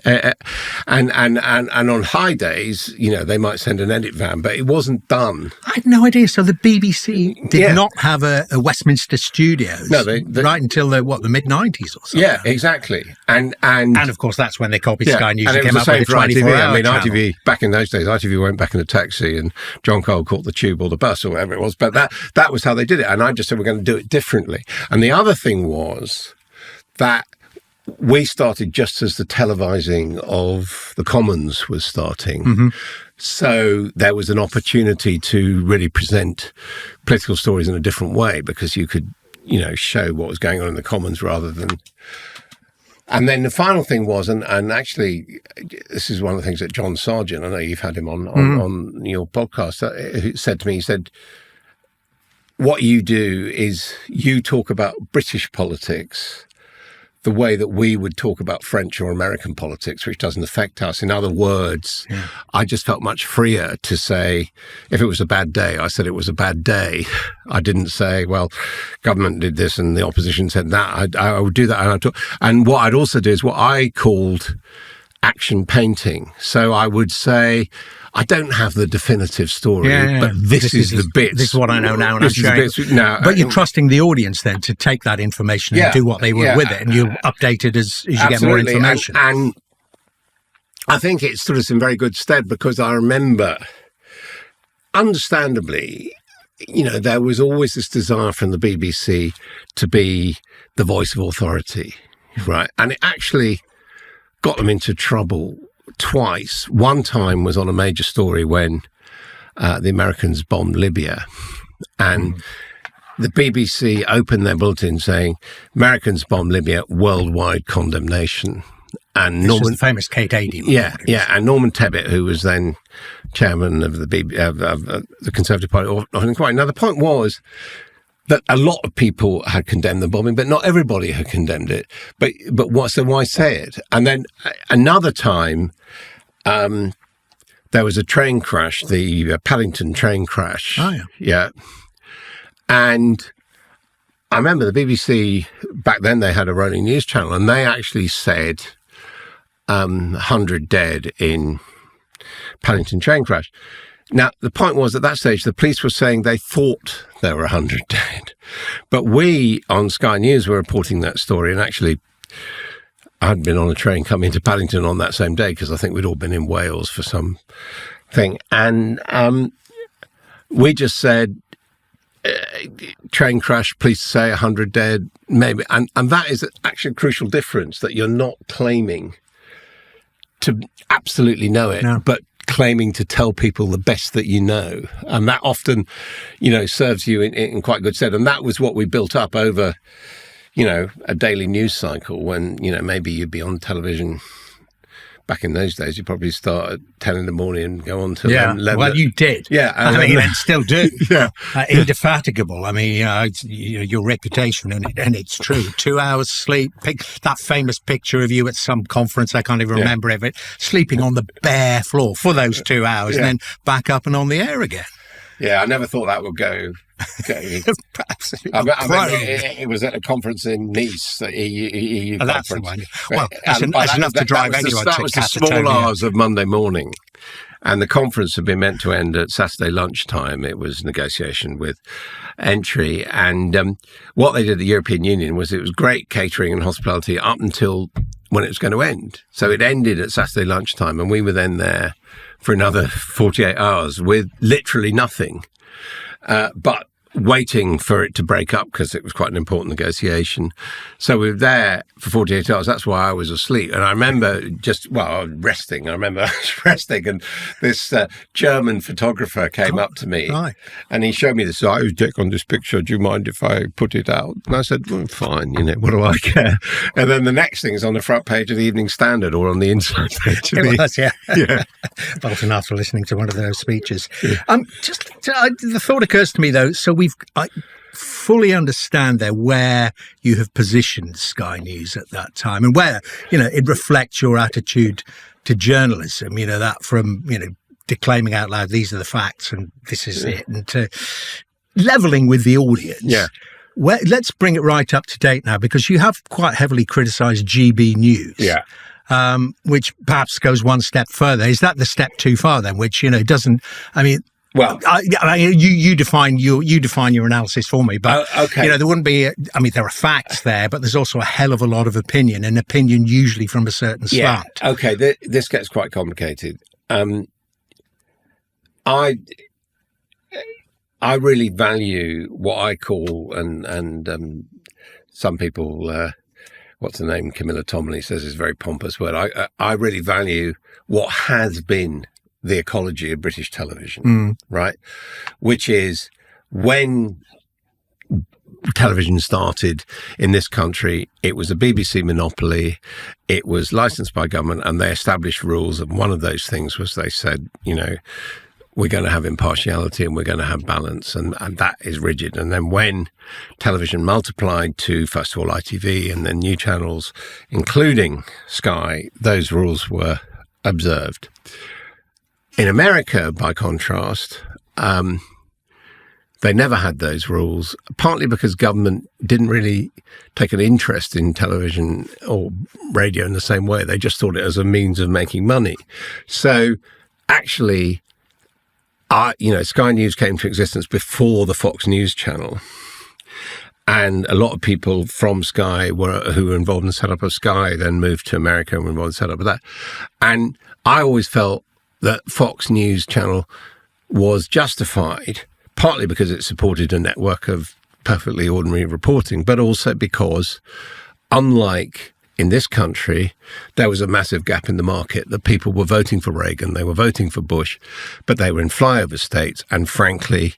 And on high days, they might send an edit van, but it wasn't done. I had no idea. So the BBC did not have a Westminster studios right until the mid-90s or something. Yeah, exactly. And of course, that's when they copied Sky News and came up with a 24-hour channel. ITV, back in those days, ITV went back in a taxi and John Cole caught the tube or the bus or whatever it was. But that was how they did it. And I just said, we're going to do it differently. And the other thing was that we started just as the televising of the Commons was starting. So there was an opportunity to really present political stories in a different way, because you could, show what was going on in the Commons rather than... And then the final thing was, and actually, this is one of the things that John Sargent, I know you've had him on your podcast, who said to me, he said, what you do is you talk about British politics the way that we would talk about French or American politics, which doesn't affect us. In other words, I just felt much freer to say, if it was a bad day, I said it was a bad day. I didn't say, well, government did this and the opposition said that. I would do that. And what I'd also do is what I called action painting. So I would say, I don't have the definitive story, but this is the bits. This is what I know now, and I'm sharing. But you're trusting the audience then to take that information and do what they will with it, and you'll update it as you get more information. And I think it stood us in very good stead, because I remember, understandably, there was always this desire from the BBC to be the voice of authority, right? And it actually got them into trouble twice. One time was on a major story when the Americans bombed Libya, and the BBC opened their bulletin saying, Americans bombed Libya, worldwide condemnation. And Norman, the famous Kate Adie. And Norman Tebbit, who was then chairman of the Conservative Party, I think quite. Now, the point was that a lot of people had condemned the bombing, but not everybody had condemned it. But why say it? And then another time, there was a train crash, the Paddington train crash. Oh, yeah. And I remember the BBC, back then they had a rolling news channel, and they actually said 100 dead in Paddington train crash. Now, the point was, at that stage, the police were saying they thought there were 100 dead. But we, on Sky News, were reporting that story. And actually, I'd been on a train coming to Paddington on that same day, because I think we'd all been in Wales for some thing. And we just said, train crash, police say 100 dead, maybe. And that is actually a crucial difference, that you're not claiming to absolutely know it, No. but claiming to tell people the best that you know. And that often, serves you in quite good stead. And that was what we built up over, a daily news cycle when, maybe you'd be on television. Back in those days, you probably start at 10 in the morning and go on to 11. Well, you did. Yeah. And still do. Yeah. Indefatigable. I mean, your reputation, and it's true. 2 hours sleep. That famous picture of you at some conference, I can't even remember it, sleeping on the bare floor for those 2 hours and then back up and on the air again. Yeah, I never thought that would go. It was at a conference in Nice, the EU that's conference. The one. Well, that's enough to drive anyone to That was the small hours of Monday morning. And the conference had been meant to end at Saturday lunchtime. It was negotiation with entry. And what they did at the European Union was it was great catering and hospitality up until when it was going to end. So it ended at Saturday lunchtime, and we were then there for another 48 hours with literally nothing, but waiting for it to break up because it was quite an important negotiation. So we were there for 48 hours. That's why I was asleep. And I remember resting. I remember I was resting, and this German photographer came up to me and he showed me this. "Oh, Dick, on this picture, do you mind if I put it out?" And I said, "Well, fine, what do I care?" And then the next thing is on the front page of the Evening Standard or on the inside page. It was, yeah. Yeah. Boulton, after listening to one of those speeches. The thought occurs to me, though, so I fully understand there where you have positioned Sky News at that time and where, it reflects your attitude to journalism, that from, declaiming out loud, these are the facts and this is it, and to levelling with the audience. Yeah. Let's bring it right up to date now, because you have quite heavily criticised GB News. Yeah. Which perhaps goes one step further. Is that the step too far then, which, doesn't, well, you define your analysis for me, but okay. There wouldn't be. There are facts there, but there's also a hell of a lot of opinion, and opinion usually from a certain slant. Yeah. Okay, this gets quite complicated. I really value what I call and some people. What's the name? Camilla Tominey says is a very pompous word. I really value what has been the ecology of British television, right? Which is when television started in this country, it was a BBC monopoly. It was licensed by government, and they established rules. And one of those things was they said, we're going to have impartiality and we're going to have balance, and that is rigid. And then when television multiplied to, first of all, ITV and then new channels, including Sky, those rules were observed. In America, by contrast, they never had those rules, partly because government didn't really take an interest in television or radio in the same way. They just thought it as a means of making money. So actually, Sky News came to existence before the Fox News channel. And a lot of people from Sky who were involved in the setup of Sky then moved to America and were involved in the setup of that. And I always felt that Fox News channel was justified, partly because it supported a network of perfectly ordinary reporting, but also because, unlike in this country, there was a massive gap in the market, that people were voting for Reagan, they were voting for Bush, but they were in flyover states. And frankly,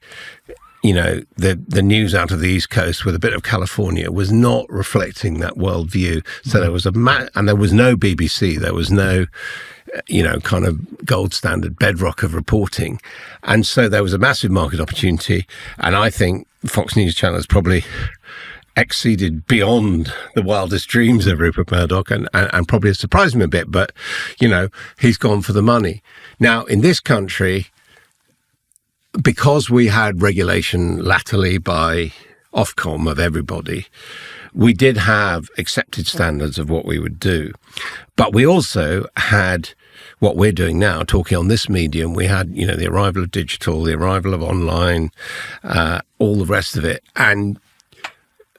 the news out of the East Coast with a bit of California was not reflecting that worldview. So there was and there was no BBC, there was no kind of gold standard bedrock of reporting. And so there was a massive market opportunity. And I think Fox News Channel has probably exceeded beyond the wildest dreams of Rupert Murdoch and probably has surprised me a bit, but, he's gone for the money. Now, in this country, because we had regulation latterly by Ofcom of everybody, we did have accepted standards of what we would do. But we also had what we're doing now, talking on this medium. We had, the arrival of digital, the arrival of online, all the rest of it. And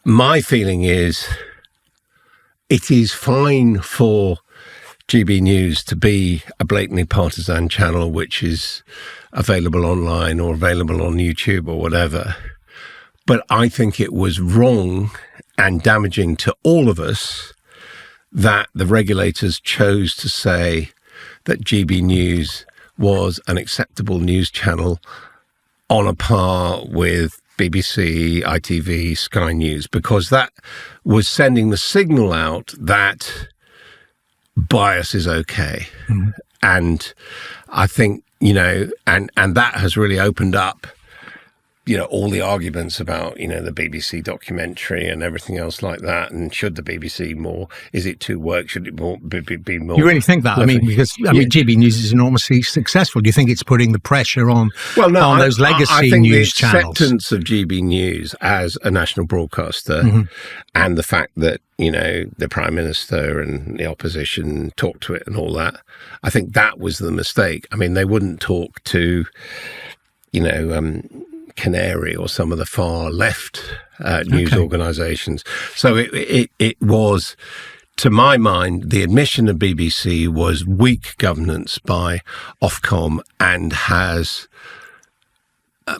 my feeling is it is fine for GB News to be a blatantly partisan channel which is available online or available on YouTube or whatever. But I think it was wrong and damaging to all of us that the regulators chose to say that GB News was an acceptable news channel on a par with BBC, ITV, Sky News, because that was sending the signal out that bias is okay. Mm-hmm. And I think, and that has really opened up, all the arguments about, the BBC documentary and everything else like that. And should the BBC more? Is it too work? Should it be more? You really think that? Perfect? Because GB News is enormously successful. Do you think it's putting the pressure on those legacy news channels? I think the acceptance of GB News as a national broadcaster, mm-hmm. and the fact that, the Prime Minister and the opposition talked to it and all that, I think that was the mistake. They wouldn't talk to, Canary or some of the far left news organisations. So it was, to my mind, the admission of BBC was weak governance by Ofcom and has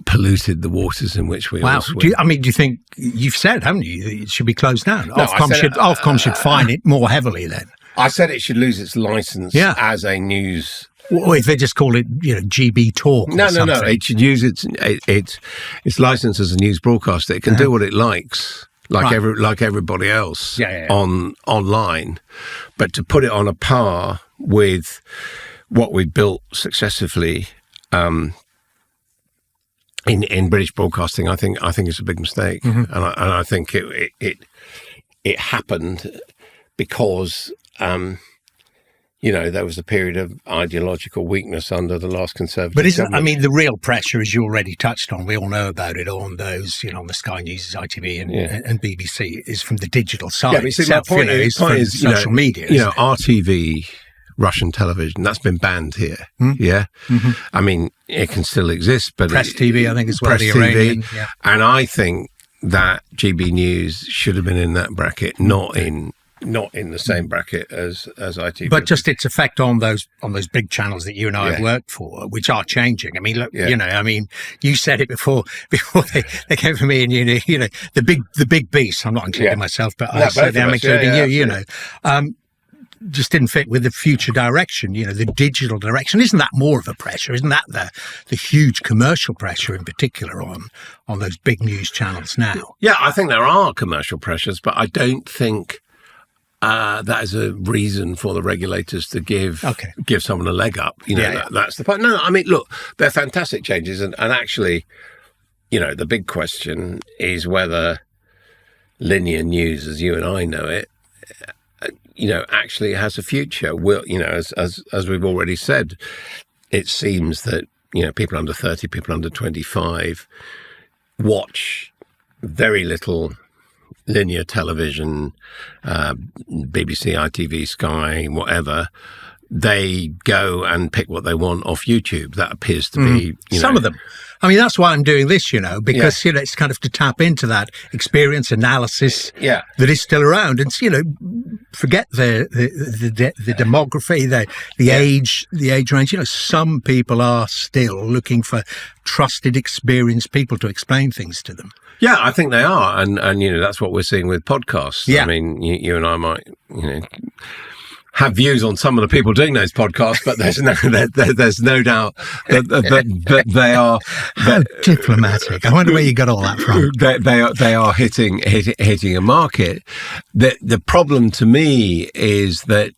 polluted the waters in which we all swim. Do you think, you've said, haven't you, it should be closed down? No, Ofcom should fine it more heavily then. I said it should lose its licence as a news... Or if they just call it, GB Talk. No. It should use its license as a news broadcaster. It can do what it likes, like everybody else online. But to put it on a par with what we built successively in British broadcasting, I think it's a big mistake, mm-hmm. and I think it happened because. There was a period of ideological weakness under the last Conservative government. The real pressure, as you already touched on, we all know about it on those, on the Sky News, ITV and BBC, is from the digital side. Yeah, but see, my point is social media. RTV, Russian television, that's been banned here. Yeah. Mm-hmm. It can still exist, but... Press TV, I think, as well, the Iranian. Yeah. And I think that GB News should have been in that bracket, not in the same bracket as ITV. But just its effect on those big channels that you and I have worked for, which are changing. You said it before they came for me, and the big beast. I'm not including myself, but I said I'm including you. Just didn't fit with the future direction, the digital direction. Isn't that more of a pressure? Isn't that the huge commercial pressure in particular on those big news channels now? Yeah, I think there are commercial pressures, but I don't think that is a reason for the regulators to give someone a leg up. That's the point. No, look, they're fantastic changes, and actually, the big question is whether linear news, as you and I know it, actually has a future. As we've already said, it seems that people under 30, people under 25, watch very little linear television, BBC, ITV, Sky, whatever. They go and pick what they want off YouTube. That appears to be some of them. That's why I'm doing this, because it's kind of to tap into that experience analysis that is still around, and forget the demography, the age range. Some people are still looking for trusted, experienced people to explain things to them. Yeah, I think they are, and that's what we're seeing with podcasts. Yeah. You and I might have views on some of the people doing those podcasts, but there's no doubt that they are diplomatic. I wonder where you got all that from. They are hitting a market. The problem to me is that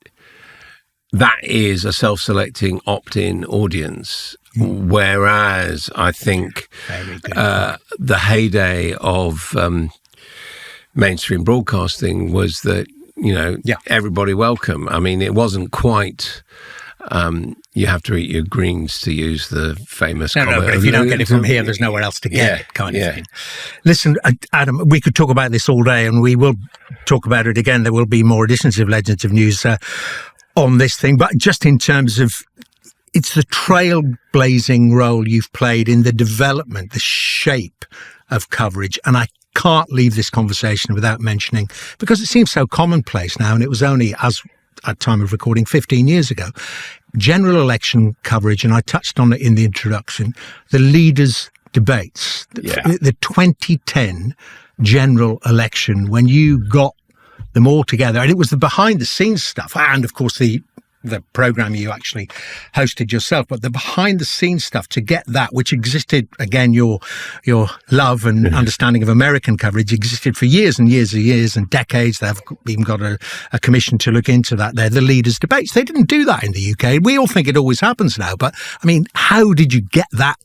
is a self-selecting opt-in audience. Whereas I think the heyday of mainstream broadcasting was that, everybody welcome. It wasn't quite, you have to eat your greens, to use the famous comment. No, but if you don't get it from here, there's nowhere else to get it, kind of thing. Listen, Adam, we could talk about this all day, and we will talk about it again. There will be more editions of Legends of News on this thing, but just in terms of, it's the trailblazing role you've played in the development, the shape of coverage. And I can't leave this conversation without mentioning, because it seems so commonplace now, and it was only, as at time of recording, 15 years ago, general election coverage, and I touched on it in the introduction, the leaders' debates, the 2010 general election, when you got them all together, and it was the behind-the-scenes stuff, and of course the the programme you actually hosted yourself, but the behind the scenes stuff to get that, which existed, again, your love and understanding of American coverage existed for years and years and years and decades. They've even got a commission to look into that. They're the leaders' debates. They didn't do that in the UK. We all think it always happens now, but I mean, how did you get that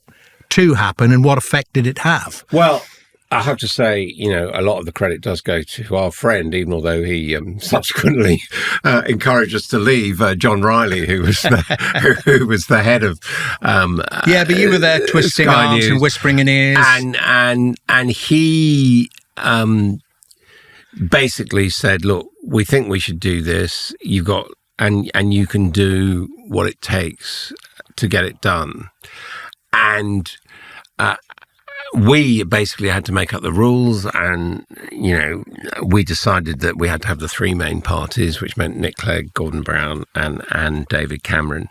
to happen and what effect did it have? Well, I have to say, a lot of the credit does go to our friend, even although he subsequently encouraged us to leave, John Riley, who was the head of but you were there twisting Sky arms News. and whispering in ears, and he basically said, "Look, we think we should do this. You've got and you can do what it takes to get it done," and we basically had to make up the rules, and, we decided that we had to have the three main parties, which meant Nick Clegg, Gordon Brown, and David Cameron.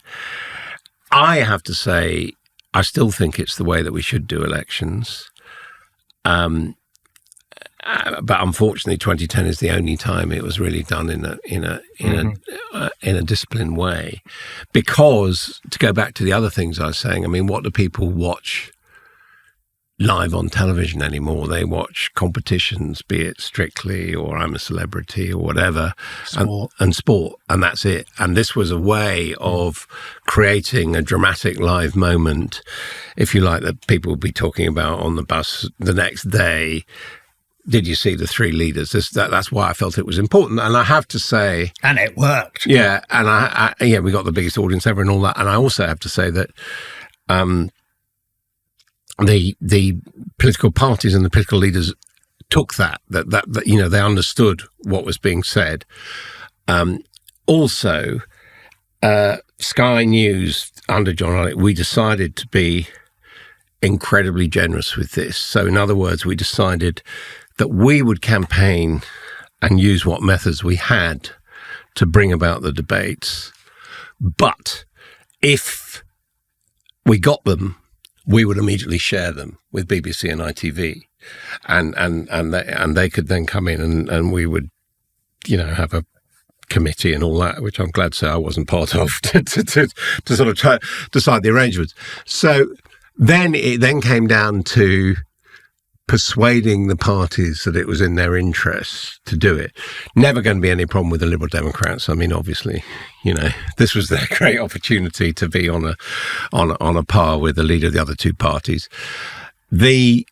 I have to say, I still think it's the way that we should do elections. But unfortunately, 2010 is the only time it was really done in a disciplined way. Because, to go back to the other things I was saying, I mean, what do people watch live on television anymore? They watch competitions, be it Strictly or I'm a Celebrity or whatever, and sport, and that's it. And this was a way of creating a dramatic live moment, if you like, that people would be talking about on the bus the next day. Did you see the three leaders? That's why I felt it was important. And I have to say, and it worked. Yeah, and we got the biggest audience ever and all that. And I also have to say that the political parties and the political leaders took that they understood what was being said. Also, Sky News under John Alec, we decided to be incredibly generous with this. So, in other words, we decided that we would campaign and use what methods we had to bring about the debates. But if we got them, we would immediately share them with BBC and ITV, and they could then come in and we would, have a committee and all that, which I'm glad to say I wasn't part of, to sort of try decide the arrangements. So then it then came down to persuading the parties that it was in their interests to do it. Never going to be any problem with the Liberal Democrats. I mean, obviously, this was their great opportunity to be on a par with the leader of the other two parties. The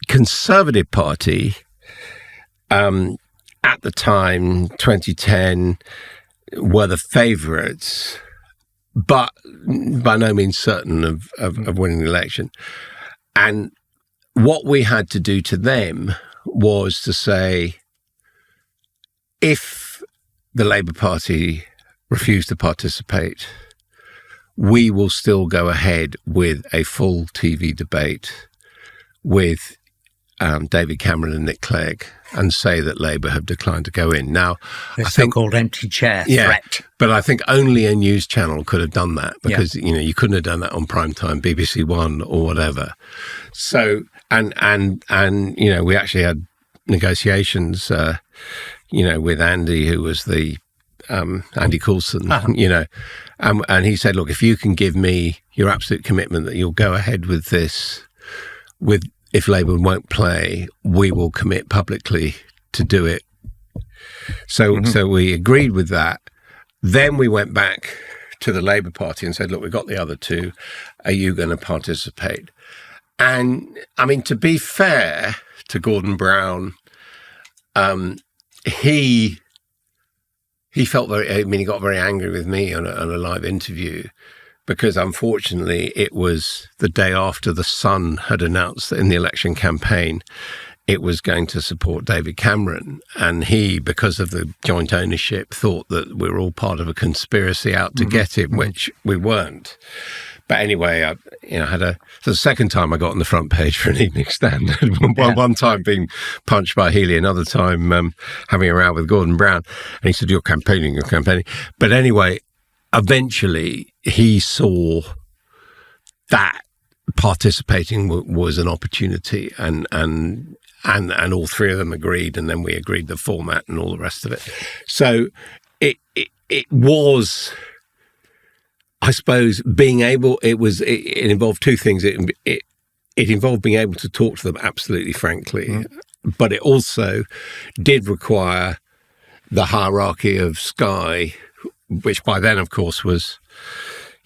Conservative Party, at the time, 2010, were the favourites, but by no means certain of winning the election. And what we had to do to them was to say, if the Labour Party refused to participate, we will still go ahead with a full TV debate with David Cameron and Nick Clegg and say that Labour have declined to go in. Now, the so-called empty chair threat. But I think only a news channel could have done that because, you couldn't have done that on primetime, BBC One or whatever. So, and we actually had negotiations, with Andy, who was the Andy Coulson, and he said, look, if you can give me your absolute commitment that you'll go ahead with this, if Labour won't play, we will commit publicly to do it. So we agreed with that. Then we went back to the Labour Party and said, look, we've got the other two. Are you going to participate? And, I mean, to be fair to Gordon Brown, he felt he got very angry with me on a live interview because, unfortunately, it was the day after the Sun had announced that in the election campaign it was going to support David Cameron. And he, because of the joint ownership, thought that we were all part of a conspiracy out to get him, which we weren't. But anyway, I had the second time I got on the front page for an Evening Standard. One time being punched by Healy, another time having a row with Gordon Brown. And he said, you're campaigning. But anyway, eventually he saw that participating was an opportunity, and all three of them agreed, and then we agreed the format and all the rest of it. So it was I suppose being able, it involved two things. It involved being able to talk to them absolutely frankly, but it also did require the hierarchy of Sky, which by then, of course, was,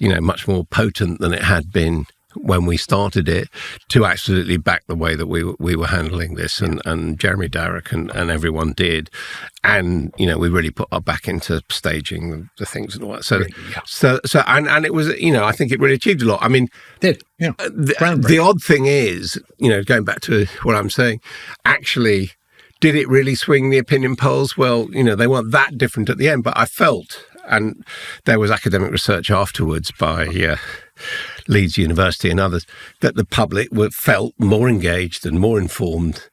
much more potent than it had been when we started it, to absolutely back the way that we were handling this, and Jeremy Darroch and everyone did, and we really put our back into staging the things and all that. So and it was, I think it really achieved a lot. I mean, the odd thing is, going back to what I'm saying, actually, did it really swing the opinion polls? Well, they weren't that different at the end, but I felt, and there was academic research afterwards by Leeds University and others, that the public felt more engaged and more informed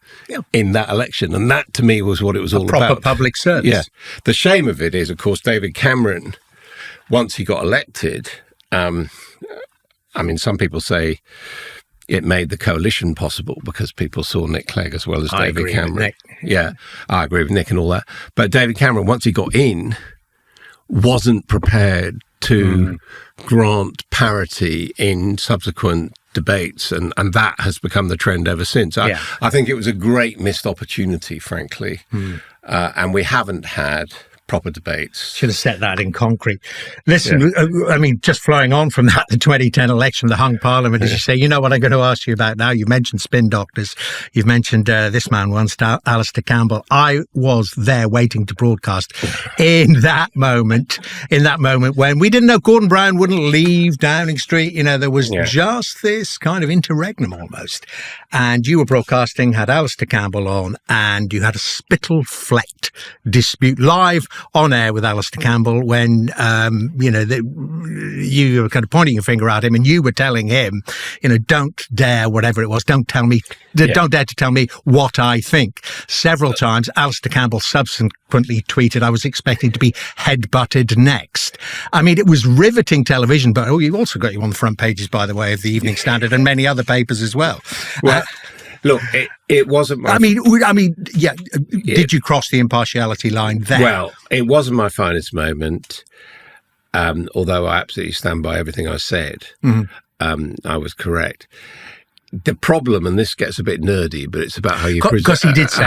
in that election. And that, to me, was what it was all about. Proper public service. Yeah. The shame of it is, of course, David Cameron, once he got elected, some people say it made the coalition possible because people saw Nick Clegg as well as David Cameron. Yeah, I agree with Nick and all that. But David Cameron, once he got in, wasn't prepared to grant parity in subsequent debates, and that has become the trend ever since. I think it was a great missed opportunity, frankly, and we haven't had proper debates. Should have set that in concrete. Listen, just flowing on from that, the 2010 election, the hung parliament, as you say, you know what I'm going to ask you about now. You mentioned spin doctors. You've mentioned this man once, Alastair Campbell. I was there waiting to broadcast in that moment when we didn't know Gordon Brown wouldn't leave Downing Street. There was just this kind of interregnum almost. And you were broadcasting, had Alastair Campbell on, and you had a spittle-flecked dispute live on air with Alastair Campbell when, you were kind of pointing your finger at him and you were telling him, don't dare, whatever it was, don't dare to tell me what I think. Several times, Alastair Campbell subsequently tweeted, I was expecting to be headbutted next. I mean, it was riveting television, but you also got you on the front pages, by the way, of the Evening Standard and many other papers as well. Look, it wasn't my... Did you cross the impartiality line there? Well, it wasn't my finest moment, although I absolutely stand by everything I said. I was correct. The problem, and this gets a bit nerdy, but it's about how you present... Because he did say,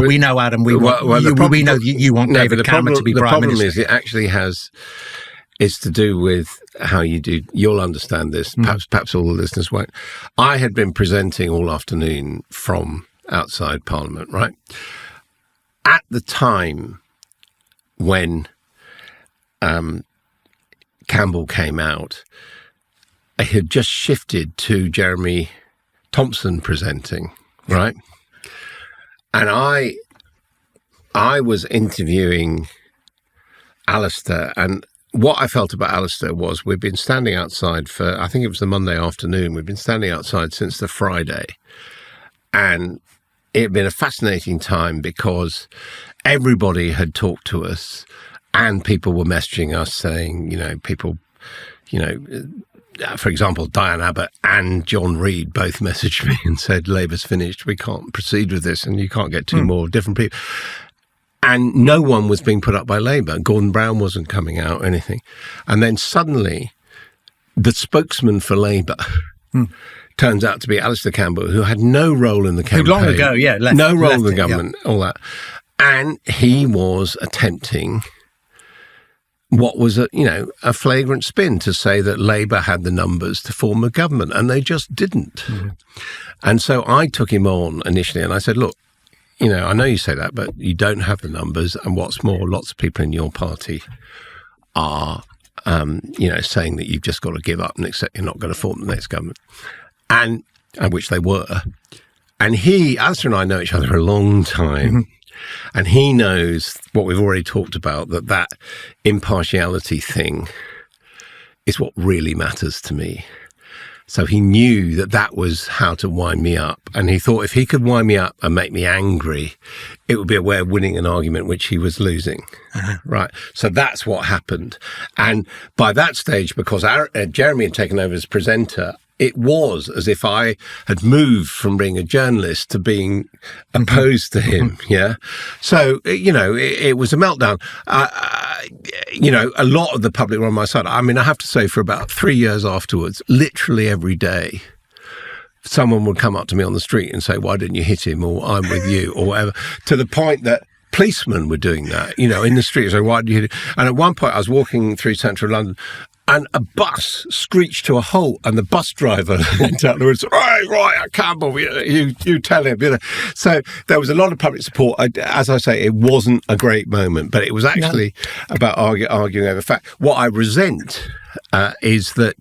we know, Adam, we know you want David Cameron to be Prime Minister. The problem is it actually is to do with how you do. You'll understand this. Perhaps all the listeners won't. I had been presenting all afternoon from outside Parliament, right? At the time when Campbell came out, I had just shifted to Jeremy Thompson presenting, right? And I was interviewing Alastair, and what I felt about Alastair was we'd been standing outside for, I think it was the Monday afternoon, we'd been standing outside since the Friday. And it had been a fascinating time because everybody had talked to us and people were messaging us saying, for example, Diane Abbott and John Reid both messaged me and said, Labour's finished, we can't proceed with this and you can't get two more different people. And no one was being put up by Labour. Gordon Brown wasn't coming out or anything. And then suddenly, the spokesman for Labour turns out to be Alastair Campbell, who had no role in the campaign. Long ago, no role in the government, all that. And he was attempting what was a flagrant spin to say that Labour had the numbers to form a government, and they just didn't. And so I took him on initially, and I said, look, I know you say that, but you don't have the numbers. And what's more, lots of people in your party are, saying that you've just got to give up and accept you're not going to form the next government. And which they were. And Alastair and I know each other a long time. And he knows what we've already talked about, that impartiality thing is what really matters to me. So he knew that was how to wind me up. And he thought if he could wind me up and make me angry, it would be a way of winning an argument which he was losing. Right. So that's what happened. And by that stage, because Jeremy had taken over as presenter, it was as if I had moved from being a journalist to being opposed to him. Yeah. So, it was a meltdown. A lot of the public were on my side. I mean, I have to say for about 3 years afterwards, literally every day, someone would come up to me on the street and say, why didn't you hit him? Or I'm with you or whatever, to the point that policemen were doing that, in the street. So why did you hit him? And at one point I was walking through central London and a bus screeched to a halt, and the bus driver went out there and said, right, Campbell, you tell him. So there was a lot of public support. As I say, it wasn't a great moment, but it was actually about arguing over fact. What I resent is that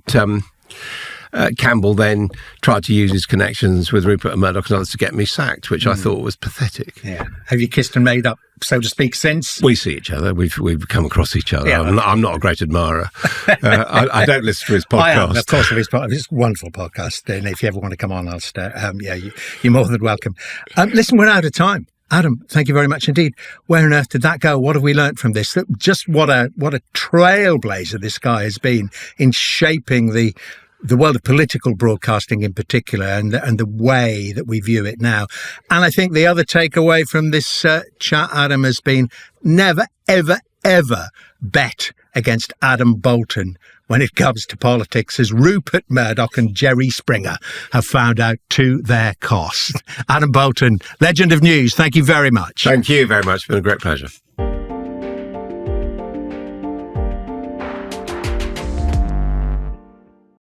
Campbell then tried to use his connections with Rupert Murdoch and others to get me sacked, which I thought was pathetic. Yeah. Have you kissed and made up, so to speak, since? We see each other. We've come across each other. Yeah. I'm not a great admirer. I don't listen to his podcast. I am, of course, of his wonderful podcast. And if you ever want to come on, Alastair, you're more than welcome. Listen, we're out of time. Adam, thank you very much indeed. Where on earth did that go? What have we learnt from this? Just what a trailblazer this guy has been in shaping the world of political broadcasting in particular, and the way that we view it now. And I think the other takeaway from this chat, Adam, has been never, ever, ever bet against Adam Boulton when it comes to politics, as Rupert Murdoch and Jerry Springer have found out to their cost. Adam Boulton, legend of news, thank you very much. Thank you very much. It's been a great pleasure.